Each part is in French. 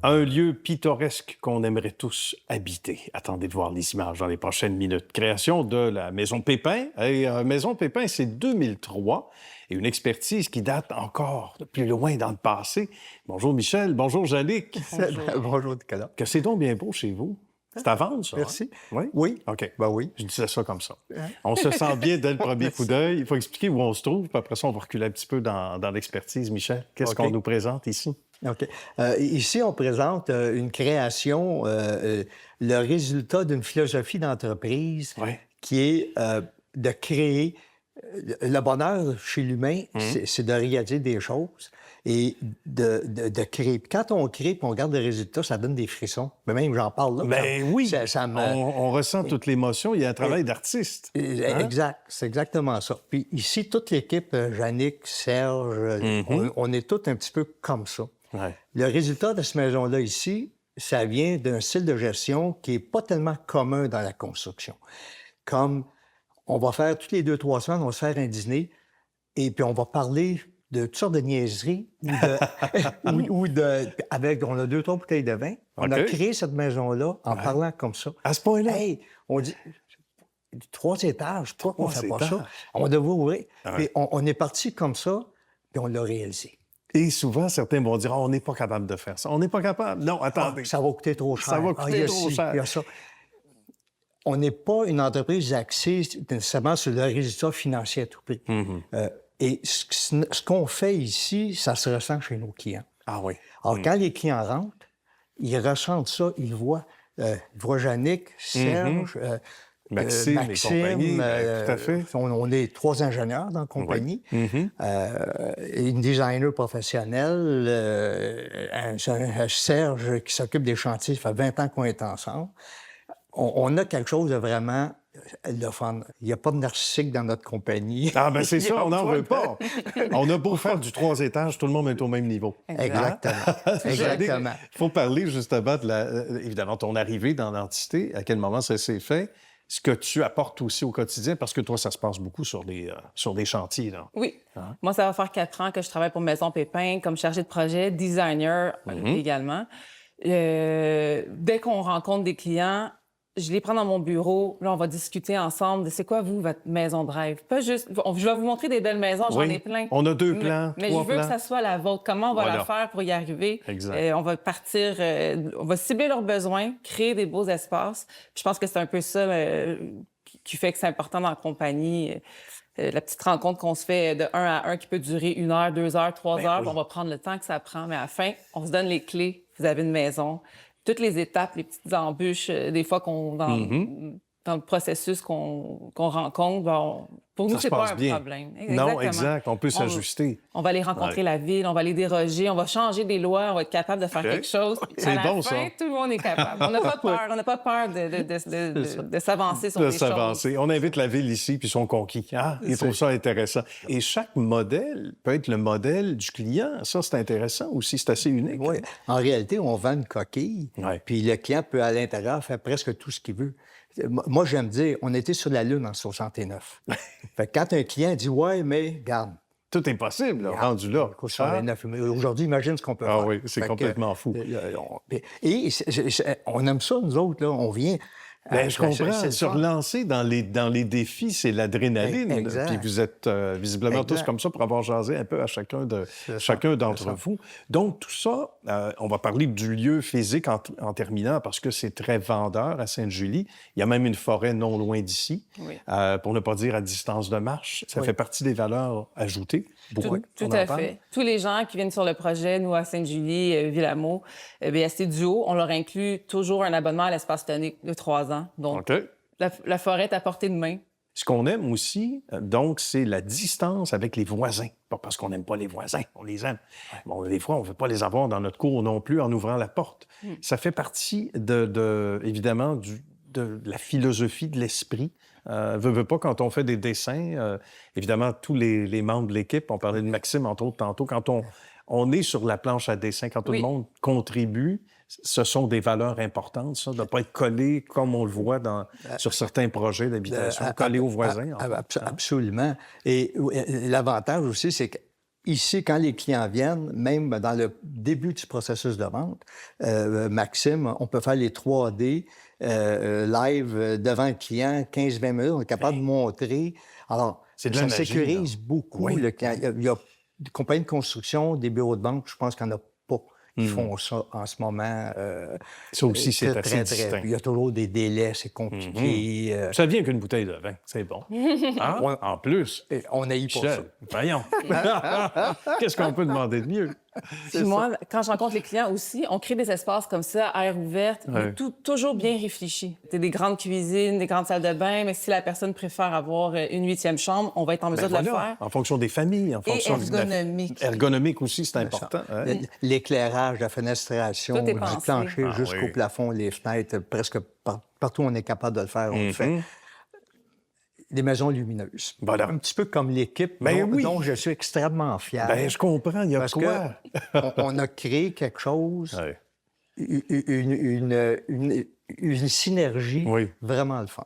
Un lieu pittoresque qu'on aimerait tous habiter. Attendez de voir les images dans les prochaines minutes. Création de la Maison Pépin. Et Maison Pépin, c'est 2003 et une expertise qui date encore de plus loin dans le passé. Bonjour Michel, bonjour Jannick. Bonjour Nicolas. Que c'est donc bien beau chez vous. C'est à vendre, ça? Merci. Hein? Oui? Oui. OK. Ben oui. Je disais ça comme ça. Hein? On se sent bien dès le premier coup d'œil. Il faut expliquer où on se trouve, puis après ça, on va reculer un petit peu dans l'expertise. Michel, qu'est-ce qu'on nous présente ici? OK. Ici, on présente une création, le résultat d'une philosophie d'entreprise qui est de créer. Le bonheur chez l'humain, c'est de réaliser des choses et de créer. Puis quand on crée et on regarde le résultat, ça donne des frissons. Mais même, j'en parle là. Ben oui, ça on ressent toute l'émotion. Il y a un travail d'artiste. Exact, c'est exactement ça. Puis ici, toute l'équipe, Jannick, Serge, on est tous un petit peu comme ça. Ouais. Le résultat de cette maison-là ici, ça vient d'un style de gestion qui n'est pas tellement commun dans la construction. Comme on va faire toutes les 2-3 semaines, on va se faire un dîner et puis on va parler de toutes sortes de niaiseries on a 2-3 bouteilles de vin. On a créé cette maison-là en parlant comme ça. À ce point-là? Hey, on dit 3 étages, pourquoi on ne fait pas ça? étages. On devrait ouvrir. Ouais. Puis on est parti comme ça, puis on l'a réalisé. Et souvent, certains vont dire, on n'est pas capable de faire ça. On n'est pas capable. Non, attendez. Ça va coûter trop cher. Ça va coûter trop cher. Il y a ça. On n'est pas une entreprise axée nécessairement sur le résultat financier à tout prix. Et ce qu'on fait ici, ça se ressent chez nos clients. Ah oui. Alors, quand les clients rentrent, ils ressentent ça, ils voient Jannick, Serge, Maxime et compagnie, tout à fait. On est 3 ingénieurs dans la compagnie, une designer professionnelle, un Serge qui s'occupe des chantiers, ça fait 20 ans qu'on est ensemble. On a quelque chose de vraiment le fun. Il n'y a pas de narcissique dans notre compagnie. Ah, ben c'est ça, on n'en veut pas. On a beau faire du 3 étages, tout le monde est au même niveau. Exactement. Exactement. Il faut parler justement évidemment, ton arrivée dans l'entité, à quel moment ça s'est fait, ce que tu apportes aussi au quotidien, parce que toi, ça se passe beaucoup sur des chantiers. Là. Oui. Moi, ça va faire 4 ans que je travaille pour Maison Pépin comme chargée de projet, designer également. Dès qu'on rencontre des clients, je les prends dans mon bureau. Là, on va discuter ensemble de c'est quoi, vous, votre maison de rêve. Pas juste... Je vais vous montrer des belles maisons, j'en ai plein. On a 2 plans, 3 mais je veux plans. que ça soit la vôtre. Comment on va la faire pour y arriver? Exact. On va partir... on va cibler leurs besoins, créer des beaux espaces. Puis je pense que c'est un peu ça qui fait que c'est important dans la compagnie. La petite rencontre qu'on se fait de 1 à 1 qui peut durer 1 heure, 2 heures, 3 heures. On va prendre le temps que ça prend. Mais à la fin, on se donne les clés. Vous avez une maison. Toutes les étapes, les petites embûches, des fois dans le processus qu'on rencontre, pour nous, c'est pas un problème. Exactement. Non, exact. On peut s'ajuster. On va aller rencontrer la ville, on va aller déroger, on va changer des lois, on va être capable de faire quelque chose. C'est bon, ça. Tout le monde est capable. On n'a pas peur. On n'a pas peur de s'avancer sur des choses. On invite la ville ici, puis ils sont conquis. Ils trouvent ça intéressant. Et chaque modèle peut être le modèle du client. Ça, c'est intéressant aussi. C'est assez unique. Oui. En réalité, on vend une coquille, puis le client peut, à l'intérieur, faire presque tout ce qu'il veut. Moi, j'aime dire, on était sur la Lune en 69. Fait que quand un client dit « Ouais, mais garde. » Tout est possible, rendu là. Aujourd'hui, imagine ce qu'on peut faire. Ah oui, c'est complètement fou. Et on aime ça, nous autres, là. On vient... je comprends. Se relancer dans les défis, c'est l'adrénaline. Exact. Puis vous êtes visiblement tous comme ça pour avoir jasé un peu à chacun d'entre vous. Donc, tout ça, on va parler du lieu physique en terminant parce que c'est très vendeur à Sainte-Julie. Il y a même une forêt non loin d'ici, pour ne pas dire à distance de marche. Ça fait partie des valeurs ajoutées. Tout à fait. Tous les gens qui viennent sur le projet, nous, à Sainte-Julie, Villamot, BST Duo, on leur inclut toujours un abonnement à l'espace tonique de 3 ans. Donc, la forêt est à portée de main. Ce qu'on aime aussi, donc, c'est la distance avec les voisins. Pas parce qu'on n'aime pas les voisins, on les aime. Bon, des fois, on ne veut pas les avoir dans notre cour non plus en ouvrant la porte. Ça fait partie, évidemment, de la philosophie, de l'esprit. Veux pas, quand on fait des dessins, évidemment, tous les membres de l'équipe, on parlait de Maxime, entre autres, tantôt, quand on est sur la planche à dessin, quand tout le monde contribue, ce sont des valeurs importantes, ça, de ne pas être collé comme on le voit sur certains projets d'habitation, collé aux voisins. Absolument. Et l'avantage aussi, c'est que ici, quand les clients viennent, même dans le début du processus de vente, Maxime, on peut faire les 3D live devant le client, 15-20 minutes, on est capable de montrer. Alors, C'est de la ça magie, sécurise là. beaucoup Oui. le client. Il y a des compagnies de construction, des bureaux de banque, je pense qu'il n'y en a pas qui font ça en ce moment. Ça aussi, c'est très, assez très, distinct. Il y a toujours des délais, c'est compliqué. Ça vient qu'une bouteille de vin, c'est bon. Hein? Ouais. En plus, On a eu pour ça. Michel, voyons. Qu'est-ce qu'on peut demander de mieux? Puis moi, quand je rencontre les clients aussi, on crée des espaces comme ça, à air ouvert, mais toujours bien réfléchi. C'est des grandes cuisines, des grandes salles de bain, mais si la personne préfère avoir une 8e chambre, on va être en mesure de le faire. En fonction des familles, en fonction ergonomique. Ergonomique aussi, c'est important. Hein? L'éclairage, la fenestration, Tout est du pensé. plancher Ah jusqu'au oui. plafond, les fenêtres, presque partout où on est capable de le faire, on le fait. Des maisons lumineuses. Voilà. Un petit peu comme l'équipe Ben oui. dont je suis extrêmement fier. Ben, je comprends, il y a Parce quoi? on a créé quelque chose, Ouais. une synergie Oui. vraiment le fun.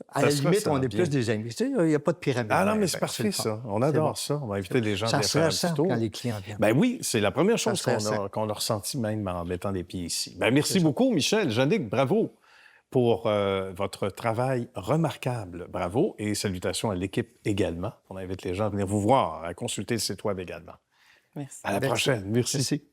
À Ça la se limite, ressent on est bien. plus des amis. Tu sais, il n'y a pas de pyramide. Ah non, Ben, mais c'est ben, parfait, le fun. ça. On adore bon. ça. On va inviter les gens Ça à se faire un ressent petit tour. quand les clients viennent. Ben oui, c'est la première chose se ressent. qu'on a ressenti même en mettant les pieds ici. Ben merci beaucoup, Michel. Jannick, bravo pour votre travail remarquable. Bravo et salutations à l'équipe également. On invite les gens à venir vous voir, à consulter le site web également. Merci. À la prochaine. Merci. Merci.